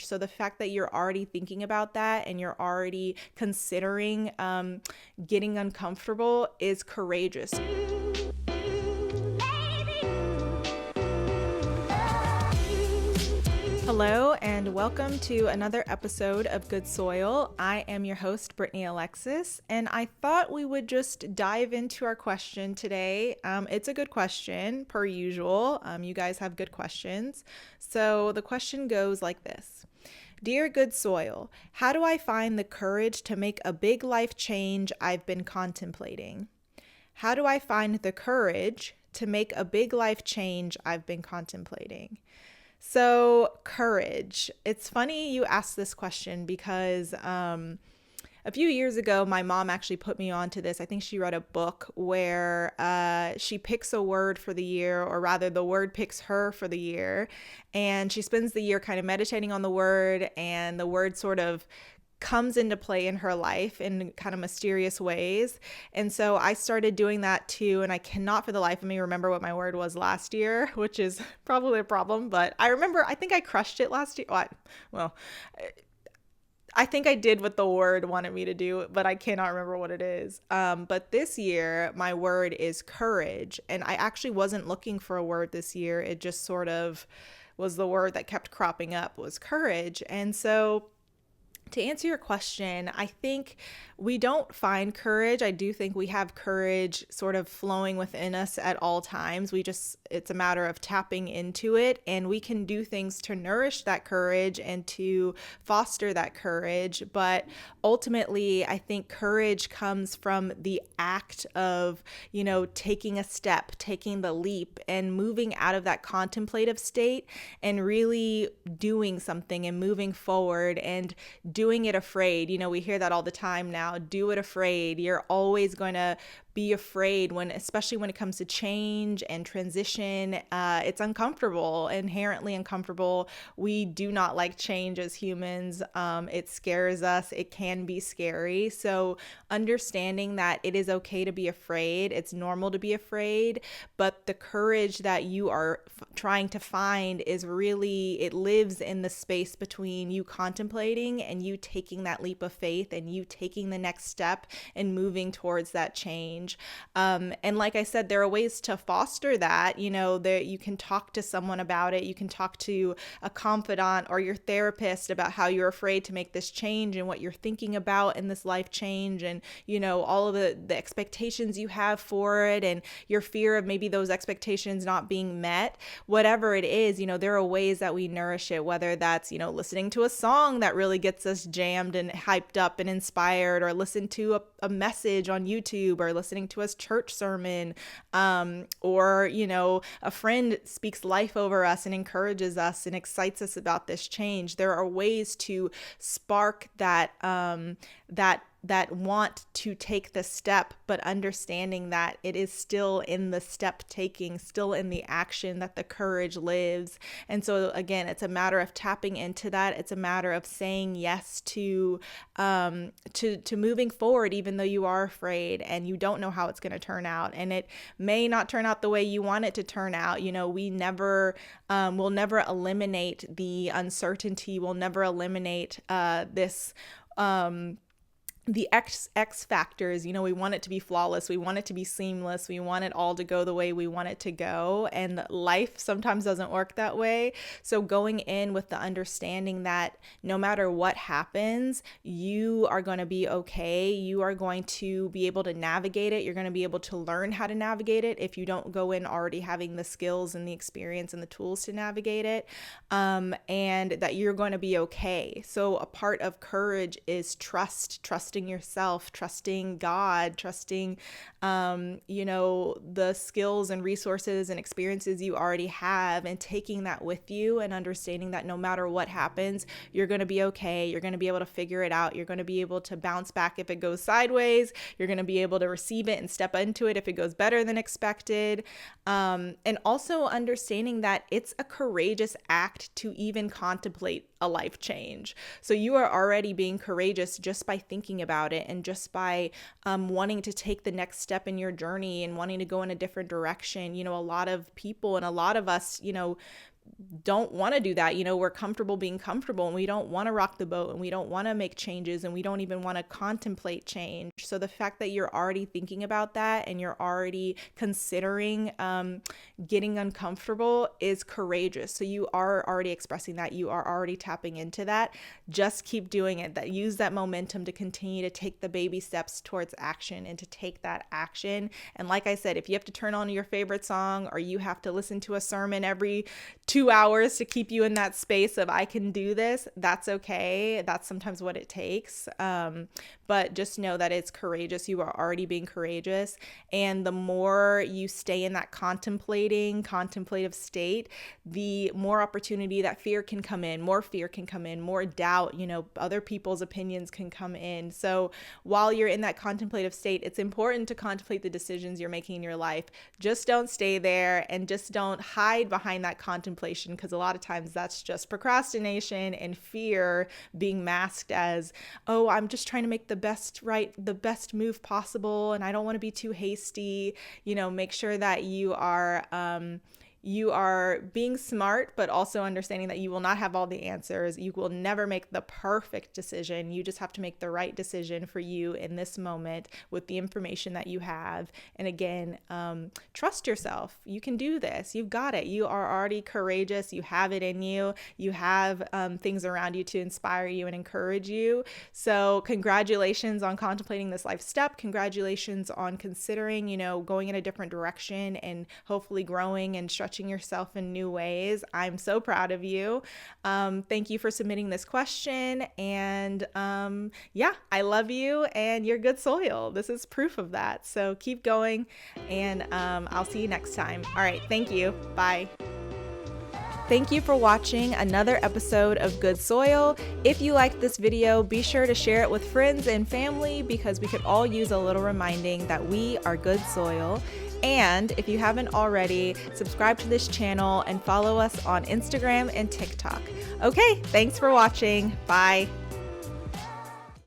So the fact that you're already thinking about that and you're already considering getting uncomfortable is courageous. Hello and welcome to another episode of Goode Soil. I am your host, Brittany Alexis, and I thought we would just dive into our question today. It's a good question, per usual. You guys have good questions. So the question goes like this. Dear Goode Soil, how do I find the courage to make a big life change I've been contemplating? How do I find the courage to make a big life change I've been contemplating? So, courage. It's funny you asked this question because a few years ago, my mom actually put me on to this. I think she read a book where she picks a word for the year, or rather the word picks her for the year. And she spends the year kind of meditating on the word, and the word sort of comes into play in her life in kind of mysterious ways. And so I started doing that too. And I cannot for the life of me remember what my word was last year, which is probably a problem. But I think I crushed it last year. I think I did what the word wanted me to do, but I cannot remember what it is. But this year, my word is courage. And I actually wasn't looking for a word this year. It just sort of was the word that kept cropping up, was courage. And so to answer your question, I think we don't find courage. I do think we have courage sort of flowing within us at all times. It's a matter of tapping into it, and we can do things to nourish that courage and to foster that courage. But ultimately, I think courage comes from the act of, taking a step, taking the leap, and moving out of that contemplative state and really doing something and moving forward and doing it afraid. We hear that all the time now. Do it afraid. You're always going to be afraid especially when it comes to change and transition. It's uncomfortable, inherently uncomfortable. We do not like change as humans. It scares us. It can be scary. So understanding that it is okay to be afraid, it's normal to be afraid, but the courage that you are trying to find is really, it lives in the space between you contemplating and you taking that leap of faith and you taking the next step and moving towards that change. And like I said, there are ways to foster that. You can talk to someone about it. You can talk to a confidant or your therapist about how you're afraid to make this change and what you're thinking about in this life change, and all of the expectations you have for it and your fear of maybe those expectations not being met. Whatever it is, there are ways that we nourish it, whether that's listening to a song that really gets us jammed and hyped up and inspired, or listen to a message on YouTube, or listening to a church sermon, or a friend speaks life over us and encourages us and excites us about this change. There are ways to spark that want to take the step, but understanding that it is still in the step taking, still in the action that the courage lives. And so again, it's a matter of tapping into that. It's a matter of saying yes to moving forward, even though you are afraid and you don't know how it's going to turn out, and it may not turn out the way you want it to turn out. We'll never eliminate the uncertainty. We'll never eliminate the X factors. We want it to be flawless. We want it to be seamless. We want it all to go the way we want it to go. And life sometimes doesn't work that way. So going in with the understanding that no matter what happens, you are going to be okay. You are going to be able to navigate it. You're going to be able to learn how to navigate it if you don't go in already having the skills and the experience and the tools to navigate it, and that you're going to be okay. So a part of courage is trusting yourself, trusting God, trusting, the skills and resources and experiences you already have, and taking that with you and understanding that no matter what happens, you're going to be okay. You're going to be able to figure it out. You're going to be able to bounce back if it goes sideways. You're going to be able to receive it and step into it if it goes better than expected. And also understanding that it's a courageous act to even contemplate a life change. So you are already being courageous just by thinking about it, and just by wanting to take the next step in your journey and wanting to go in a different direction. A lot of people and a lot of us, don't want to do that. We're comfortable being comfortable, and we don't want to rock the boat, and we don't want to make changes, and we don't even want to contemplate change. So the fact that you're already thinking about that and you're already considering getting uncomfortable is courageous. So you are already expressing that. You are already tapping into that. Just keep doing it. That use that momentum to continue to take the baby steps towards action and to take that action. And like I said, if you have to turn on your favorite song, or you have to listen to a sermon every 2 hours to keep you in that space of I can do this, that's okay. That's sometimes what it takes. But just know that it's courageous. You are already being courageous. And the more you stay in that contemplative state, the more opportunity that fear can come in, more doubt, other people's opinions can come in. So while you're in that contemplative state, it's important to contemplate the decisions you're making in your life. Just don't stay there, and just don't hide behind that contemplation, because a lot of times that's just procrastination and fear being masked as, oh, I'm just trying to make the best move possible, and I don't want to be too hasty. Make sure that you are being smart, but also understanding that you will not have all the answers. You will never make the perfect decision. You just have to make the right decision for you in this moment with the information that you have. And again, trust yourself. You can do this. You've got it. You are already courageous. You have it in you. You have things around you to inspire you and encourage you. So congratulations on contemplating this life step. Congratulations on considering, going in a different direction and hopefully growing and stretching yourself in new ways. I'm so proud of you. Thank you for submitting this question. And I love you, and you're good soil. This is proof of that. So keep going, and I'll see you next time. All right. Thank you. Bye. Thank you for watching another episode of Goode Soil. If you liked this video, be sure to share it with friends and family, because we could all use a little reminding that we are good soil. And if you haven't already, subscribe to this channel and follow us on Instagram and TikTok. Okay, thanks for watching. Bye.